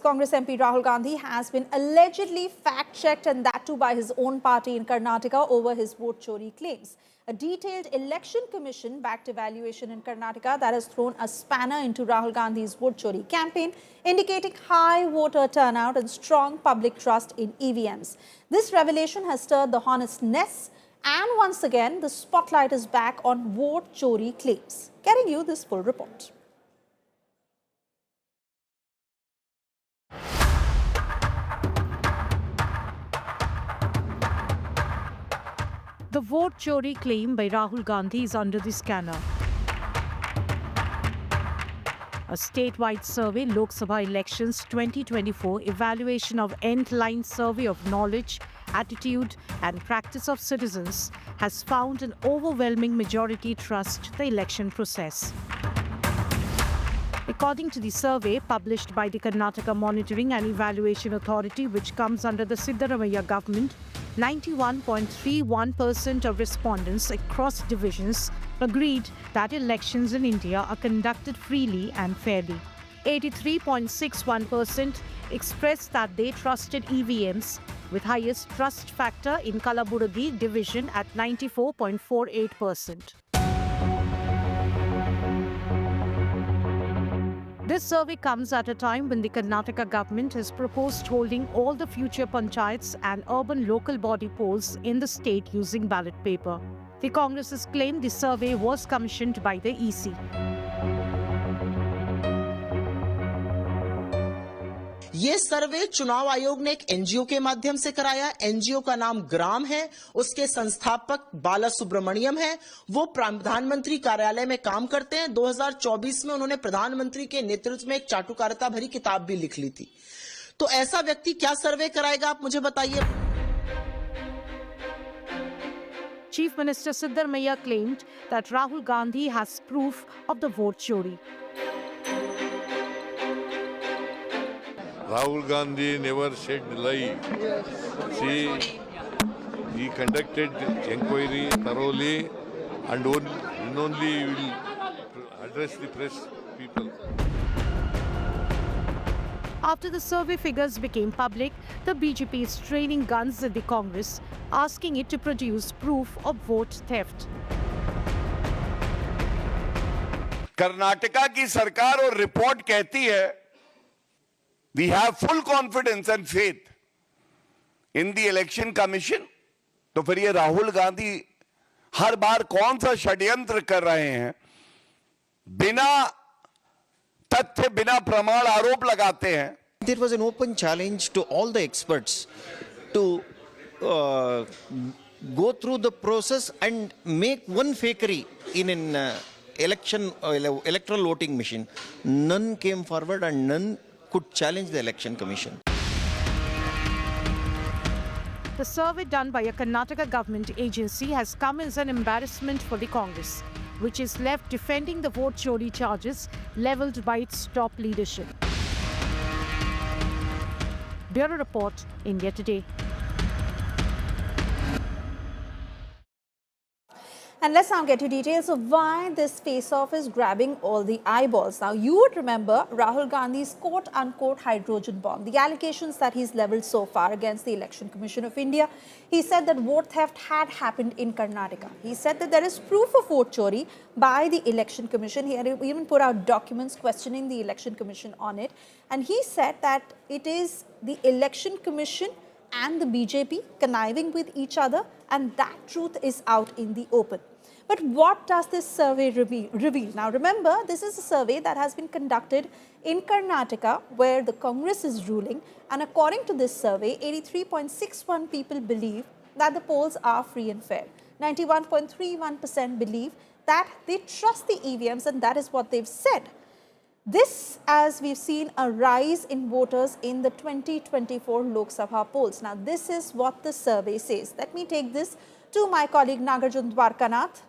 Congress MP Rahul Gandhi has been allegedly fact-checked, and that too by his own party in Karnataka, over his vote chori claims. A detailed election commission-backed evaluation in Karnataka that has thrown a spanner into Rahul Gandhi's vote chori campaign, indicating high voter turnout and strong public trust in EVMs. This revelation has stirred the hornet's nest, and once again, the spotlight is back on vote chori claims. Getting you this full report. The vote chori claim by Rahul Gandhi is under the scanner. A statewide survey, Lok Sabha Elections 2024 evaluation of end-line survey of knowledge, attitude and practice of citizens has found an overwhelming majority trust the election process. According to the survey published by the Karnataka Monitoring and Evaluation Authority, which comes under the Siddaramaiah government, 91.31% of respondents across divisions agreed that elections in India are conducted freely and fairly. 83.61% expressed that they trusted EVMs, with highest trust factor in Kalaburagi division at 94.48%. This survey comes at a time when the Karnataka government has proposed holding all the future panchayats and urban local body polls in the state using ballot paper. The Congress has claimed the survey was commissioned by the EC. ये सर्वे चुनाव आयोग ने एक NGO के माध्यम से कराया। NGO का नाम ग्राम है, उसके संस्थापक बाला सुब्रमण्यम है। वो प्रधानमंत्री कार्यालय में काम करते हैं। 2024 में उन्होंने प्रधानमंत्री के नेतृत्व में एक चाटुकारिता भरी किताब भी लिख ली थी। तो ऐसा व्यक्ति क्या सर्वे कराएगा, आप मुझे बताइए। Chief Minister Siddaramaiah claimed that Rahul Gandhi has proof of the vote chori. Rahul Gandhi never said lie. See, he conducted inquiry thoroughly and only will address the press people. After the survey figures became public, the BJP is training guns at the Congress, asking it to produce proof of vote theft. Karnataka की सरकार और report कहती है, we have full confidence and faith in the election commission. तो फिर ये राहुल गांधी हर बार कौन सा षड्यंत्र कर रहे हैं, बिना तथ्य बिना प्रमाण आरोप लगाते हैं. There was an open challenge to all the experts to go through the process and make one fakery in an electoral voting machine. None came forward and none could challenge the election commission. The survey done by a Karnataka government agency has come as an embarrassment for the Congress, which is left defending the vote chori charges levelled by its top leadership. Bureau Report, India Today. And let's now get you details of why this face-off is grabbing all the eyeballs. Now, you would remember Rahul Gandhi's quote-unquote hydrogen bomb, the allegations that he's levelled so far against the Election Commission of India. He said that vote theft had happened in Karnataka. He said that there is proof of vote chori by the Election Commission. He had even put out documents questioning the Election Commission on it. And he said that it is the Election Commission and the BJP conniving with each other, and that truth is out in the open. But what does this survey reveal? Now remember, this is a survey that has been conducted in Karnataka, where the Congress is ruling, and according to this survey, 83.61% people believe that the polls are free and fair. 91.31% believe that they trust the EVMs, and that is what they've said. This, as we've seen a rise in voters in the 2024 Lok Sabha polls. Now, this is what the survey says. Let me take this to my colleague Nagarjun Dwarkanath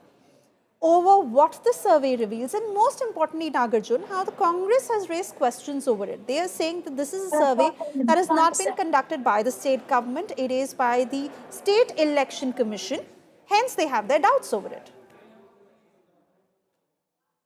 over what the survey reveals, and most importantly, Nagarjun, how the Congress has raised questions over it. They are saying that this is a survey that has not been conducted by the state government. It is by the State Election Commission. Hence, they have their doubts over it.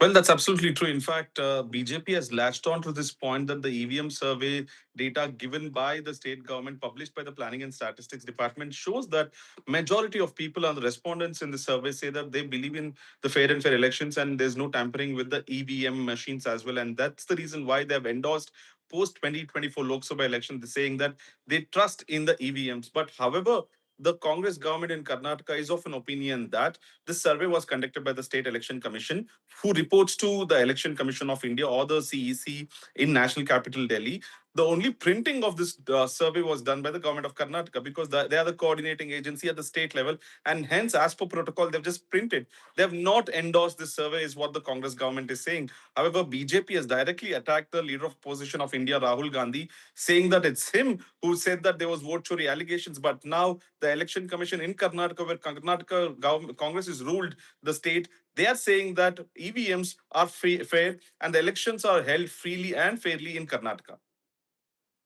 Well, that's absolutely true. In fact, BJP has latched on to this point that the EVM survey data given by the state government, published by the Planning and Statistics Department, shows that majority of people and the respondents in the survey say that they believe in the fair and fair elections, and there's no tampering with the EVM machines as well. And that's the reason why they have endorsed post 2024 Lok Sabha election, saying that they trust in the EVMs. But however, the Congress government in Karnataka is of an opinion that this survey was conducted by the State Election Commission, who reports to the Election Commission of India or the CEC in National Capital Delhi. The only printing of this survey was done by the government of Karnataka, because they are the coordinating agency at the state level, and hence, as per protocol, they've just printed. They have not endorsed this survey, is what the Congress government is saying. However, BJP has directly attacked the leader of opposition of India, Rahul Gandhi, saying that it's him who said that there was vote chori allegations. But now the Election Commission in Karnataka, where Karnataka Congress is ruled the state, they are saying that EVMs are fair and the elections are held freely and fairly in Karnataka.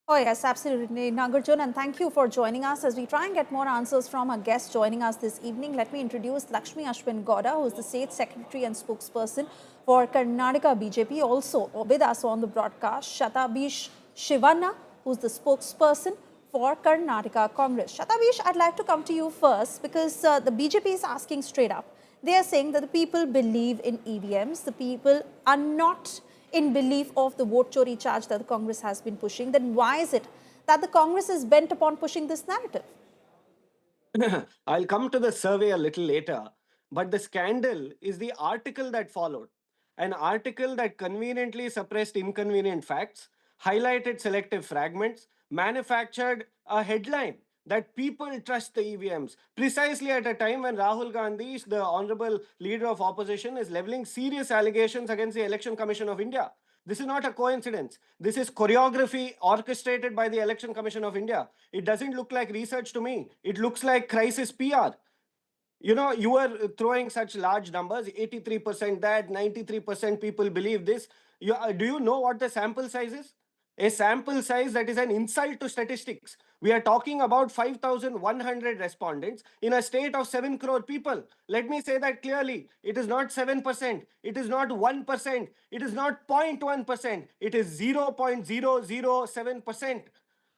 Oh, yes, absolutely, Nagarjun, and thank you for joining us. As we try and get more answers from our guests joining us this evening, let me introduce Lakshmi Ashwin Gowda, who is the State Secretary and spokesperson for Karnataka BJP. Also with us on the broadcast, Shatabish Shivanna, who is the spokesperson for Karnataka Congress. Shatabish, I'd like to come to you first, because the BJP is asking straight up. They are saying that the people believe in EVMs. The people are not in belief of the vote chori charge that the Congress has been pushing. Then why is it that the Congress is bent upon pushing this narrative? I'll come to the survey a little later, but the scandal is the article that followed. An article that conveniently suppressed inconvenient facts, highlighted selective fragments, manufactured a headline that people trust the EVMs, precisely at a time when Rahul Gandhi, the honorable leader of opposition, is leveling serious allegations against the Election Commission of India. This is not a coincidence. This is choreography orchestrated by the Election Commission of India. It doesn't look like research to me. It looks like crisis PR. You know, you were throwing such large numbers, 83% that, 93% people believe this. Do you know what the sample size is? A sample size that is an insult to statistics. We are talking about 5,100 respondents in a state of 7 crore people. Let me say that clearly. It is not 7%. It is not 1%. It is not 0.1%. It is 0.007%.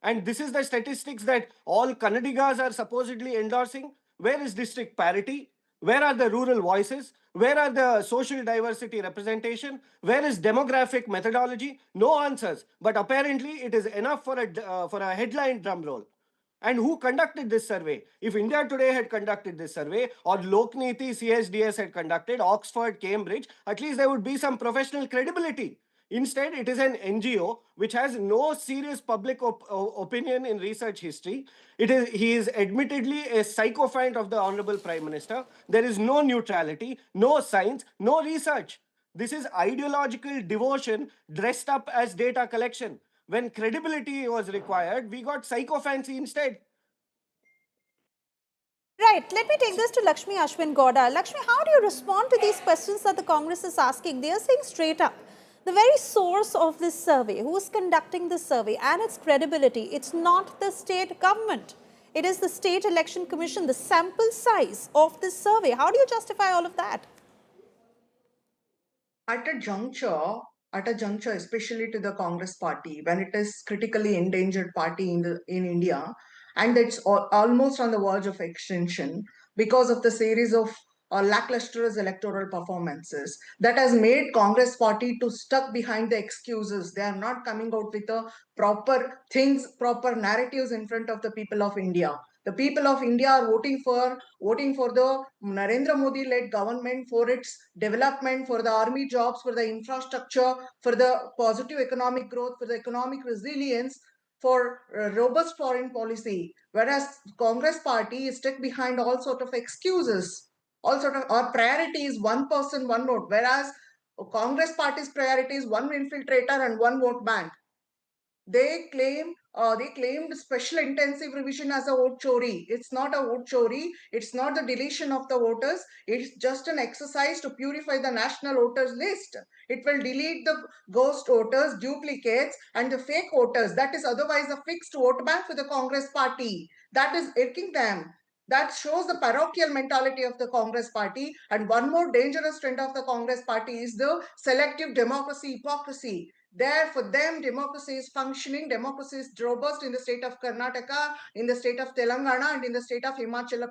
And this is the statistics that all Kannadigas are supposedly endorsing. Where is district parity? Where are the rural voices? Where are the social diversity representation? Where is demographic methodology? No answers. But apparently it is enough for a headline drum roll. And who conducted this survey? If India Today had conducted this survey, or Lokniti CSDS had conducted, Oxford, Cambridge, at least there would be some professional credibility. Instead, it is an NGO which has no serious public opinion in research history. He is admittedly a sycophant of the Honorable Prime Minister. There is no neutrality, no science, no research. This is ideological devotion dressed up as data collection. When credibility was required, we got psychophancy instead. Right. Let me take this to Lakshmi Ashwin Gowda. Lakshmi, how do you respond to these questions that the Congress is asking? They are saying straight up, the very source of this survey, who is conducting this survey and its credibility, it's not the state government. It is the State Election Commission, the sample size of this survey. How do you justify all of that? At a juncture, especially to the Congress party, when it is critically endangered party in India, and it's almost on the verge of extinction because of the series of lackluster electoral performances, that has made Congress party to stuck behind the excuses. They are not coming out with the proper things, proper narratives in front of the people of India. The people of India are voting for the Narendra Modi led government for its development, for the army jobs, for the infrastructure, for the positive economic growth, for the economic resilience, for robust foreign policy. Whereas Congress party is stuck behind all sort of excuses. All sort of our priority is one person, one vote. Whereas Congress party's priority is one infiltrator and one vote bank. They claimed special intensive revision as a vote chori. It's not a vote chori. It's not the deletion of the voters. It's just an exercise to purify the national voters list. It will delete the ghost voters, duplicates, and the fake voters. That is otherwise a fixed vote bank for the Congress party. That is irking them. That shows the parochial mentality of the Congress party. And one more dangerous trend of the Congress party is the selective democracy hypocrisy. There, for them, democracy is functioning, democracy is robust in the state of Karnataka, in the state of Telangana, and in the state of Himachal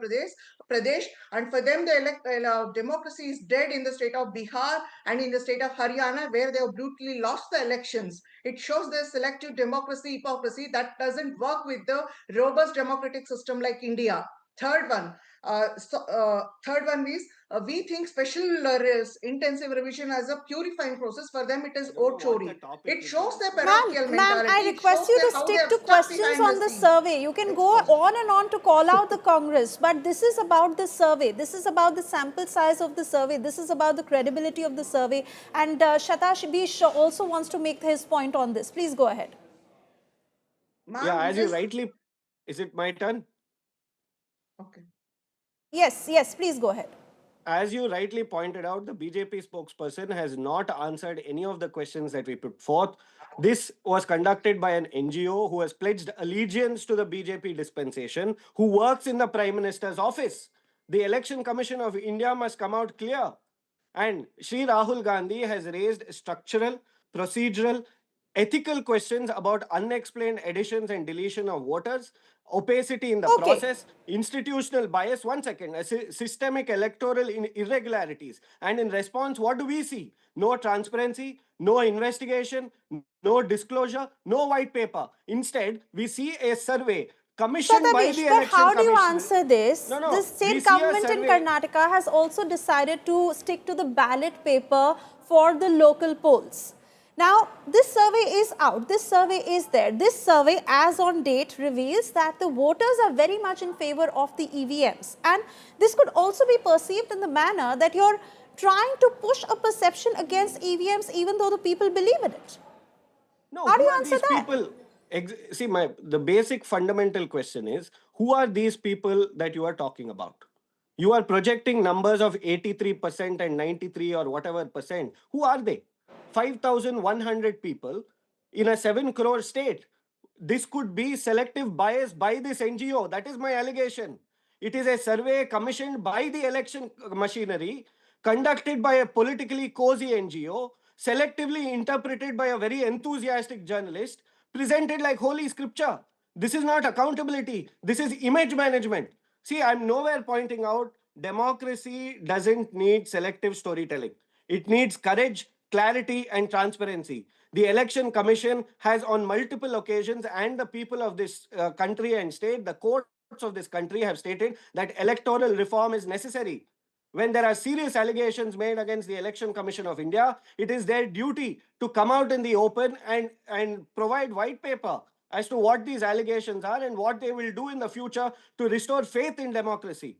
Pradesh. And for them, the democracy is dead in the state of Bihar and in the state of Haryana, where they have brutally lost the elections. It shows the selective democracy hypocrisy that doesn't work with the robust democratic system like India. Third one, third one is we think special intensive revision as a purifying process. For them, it is vote chori. It shows their parochial Ma'am, I mentality. It request shows you to how they stick have to stuck questions behind on the the scenes. survey. You can go on and on to call out the Congress, but this is about the survey. This is about the sample size of the survey. This is about the credibility of the survey. And Shatash Bish also wants to make his point on this. Please go ahead. Yeah, as you rightly, is it my turn? Okay. Yes, please go ahead. As you rightly pointed out, the BJP spokesperson has not answered any of the questions that we put forth. This was conducted by an NGO who has pledged allegiance to the BJP dispensation, who works in the Prime Minister's office. The Election Commission of India must come out clear. And Sri Rahul Gandhi has raised structural, procedural, ethical questions about unexplained additions and deletion of voters, opacity in the Okay. process, institutional bias, one second, systemic electoral irregularities. And in response, what do we see? No transparency, no investigation, no disclosure, no white paper. Instead, we see a survey commissioned by the Shatabish, but election how do you commission. answer this? No, The we state see a government in survey. Karnataka has also decided to stick to the ballot paper for the local polls. Now, this survey is out. This survey is there. This survey, as on date, reveals that the voters are very much in favor of the EVMs. And this could also be perceived in the manner that you're trying to push a perception against EVMs even though the people believe in it. No, How do who you are answer these that? people? See, the basic fundamental question is, who are these people that you are talking about? You are projecting numbers of 83% and 93 or whatever percent. Who are they? 5,100 people in a 7 crore state. This could be selective bias by this NGO. That is my allegation. It is a survey commissioned by the election machinery, conducted by a politically cozy NGO, selectively interpreted by a very enthusiastic journalist, presented like holy scripture. This is not accountability. This is image management. See, I'm nowhere pointing out democracy doesn't need selective storytelling. It needs courage, clarity, and transparency. The Election Commission has, on multiple occasions, and the people of this country and state, the courts of this country have stated that electoral reform is necessary. When there are serious allegations made against the Election Commission of India, it is their duty to come out in the open and provide white paper as to what these allegations are and what they will do in the future to restore faith in democracy.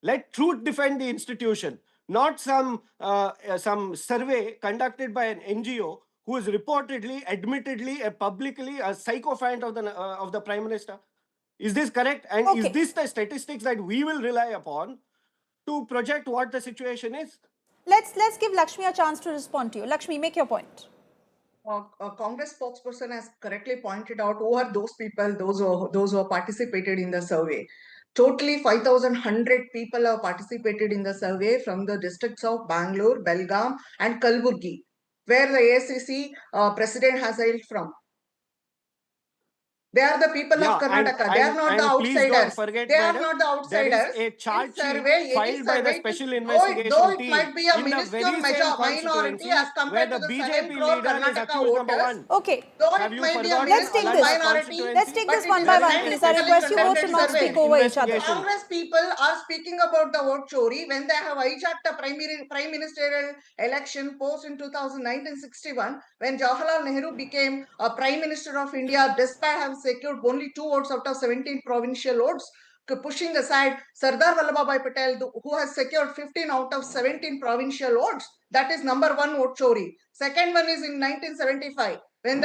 Let truth defend the institution, not some survey conducted by an NGO who is reportedly, admittedly, publicly a sycophant of the Prime Minister. Is this correct? And is Okay. this the statistics that we will rely upon to project what the situation is? Let's give Lakshmi a chance to respond to you. Lakshmi, make your point. A Congress spokesperson has correctly pointed out who are those people, those who have participated in the survey. Totally 5,100 people have participated in the survey from the districts of Bangalore, Belgaum, and Kalburgi, where the AICC president has hailed from. They are the people of Karnataka. They are not the please don't outsiders. forget, They are madam, not the there is outsiders. a charge In sheet survey, any filed by the survey, special though investigation it team might be a in the minuscule very same minority as constituency where compared the to the 7 BJP crore leader is Karnataka accused number voters. one. Okay. Though Have it you may be a forgotten Let's take minuscule this. minority, Let's take but this it one is by a one, please. I scientifically request you both conducted to not survey. speak over each other. Investigation. Congress people are speaking about the vote chori when they have hijacked the prime ministerial election post in 1961 when Jawaharlal Nehru became a prime minister of India despite having secured only 2 votes out of 17 provincial votes, pushing aside Sardar Vallabhbhai Patel, who has secured 15 out of 17 provincial votes. That is number one vote chori. Second one is in 1975 when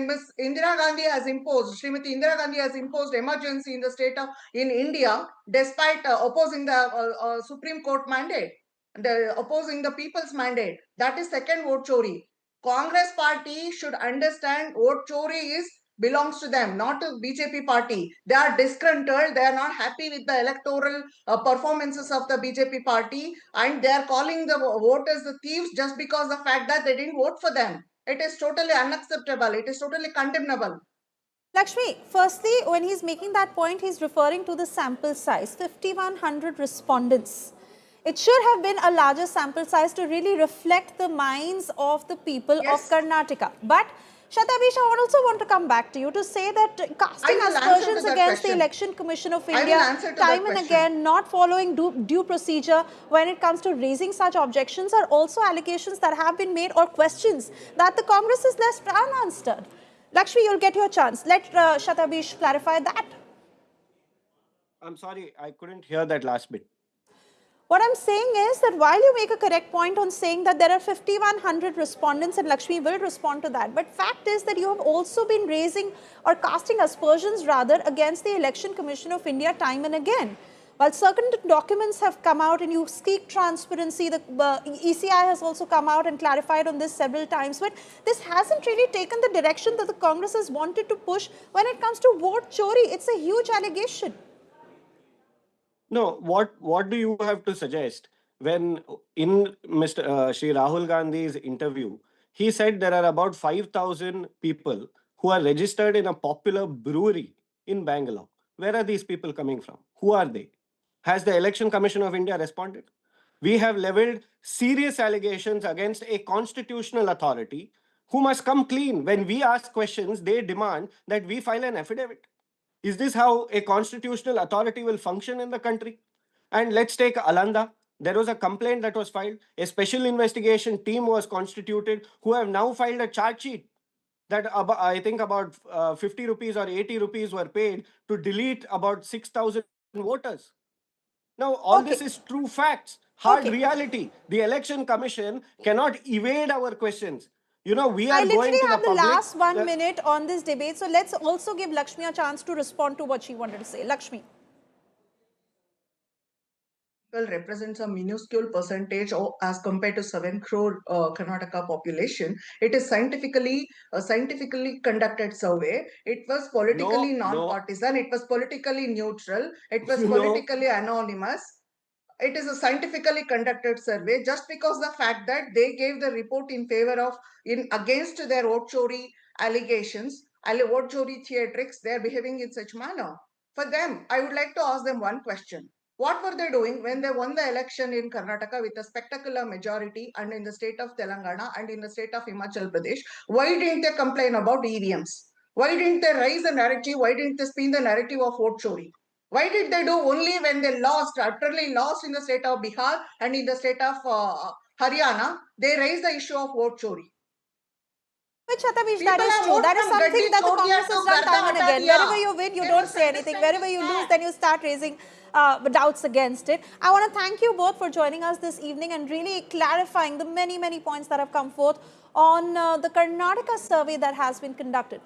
Miss Indira Gandhi has imposed, Srimati Indira Gandhi has imposed emergency in the state of in India, despite opposing the Supreme Court mandate, opposing the people's mandate. That is second vote chori. Congress party should understand vote chori is belongs to them, not to BJP party. They are disgruntled. They are not happy with the electoral performances of the BJP party, and they are calling the voters the thieves just because the fact that they didn't vote for them. It is totally unacceptable. It is totally condemnable. Lakshmi, firstly, when he's making that point, he's referring to the sample size, 5,100 respondents. It should have been a larger sample size to really reflect the minds of the people of Karnataka. But Shatabish, I also want to come back to you to say that casting aspersions against the Election Commission of India time and again, not following due procedure when it comes to raising such objections are also allegations that have been made or questions that the Congress is left unanswered. Lakshmi, you'll get your chance. Let Shatabish clarify that. I'm sorry, I couldn't hear that last bit. What I'm saying is that while you make a correct point on saying that there are 5,100 respondents and Lakshmi will respond to that, but fact is that you have also been raising or casting aspersions rather against the Election Commission of India time and again. While certain documents have come out and you seek transparency, the ECI has also come out and clarified on this several times, but this hasn't really taken the direction that the Congress has wanted to push when it comes to vote chori. It's a huge allegation. No, what do you have to suggest? When in Mr. Shri Rahul Gandhi's interview, he said there are about 5,000 people who are registered in a popular brewery in Bangalore. Where are these people coming from? Who are they? Has the Election Commission of India responded? We have leveled serious allegations against a constitutional authority who must come clean. When we ask questions, they demand that we file an affidavit. Is this how a constitutional authority will function in the country? And let's take Alanda. There was a complaint that was filed. A special investigation team was constituted who have now filed a charge sheet that I think about 50 rupees or 80 rupees were paid to delete about 6,000 voters. Now, all this is true facts, hard reality. The Election Commission cannot evade our questions. You know, we are going to the public. I literally have the last 1 minute on this debate. So let's also give Lakshmi a chance to respond to what she wanted to say. Lakshmi. Represents a minuscule percentage as compared to 7 crore Karnataka population. It is scientifically conducted survey. It was politically non-partisan. It was politically neutral. It was politically anonymous. It is a scientifically conducted survey. Just because the fact that they gave the report in favor of against their vote chori allegations, vote chori theatrics, they are behaving in such manner. For them, I would like to ask them one question. What were they doing when they won the election in Karnataka with a spectacular majority, and in the state of Telangana and in the state of Himachal Pradesh? Why didn't they complain about EVMs? Why didn't they raise the narrative? Why didn't they spin the narrative of vote chori? Why did they do only when they lost, utterly lost in the state of Bihar and in the state of Haryana? They raised the issue of vote chori. But Shatabish, that is true. That is something that the Congress has done time and again. Wherever you win, you don't say anything. Wherever you lose, then you start raising doubts against it. I want to thank you both for joining us this evening and really clarifying the many points that have come forth on the Karnataka survey that has been conducted.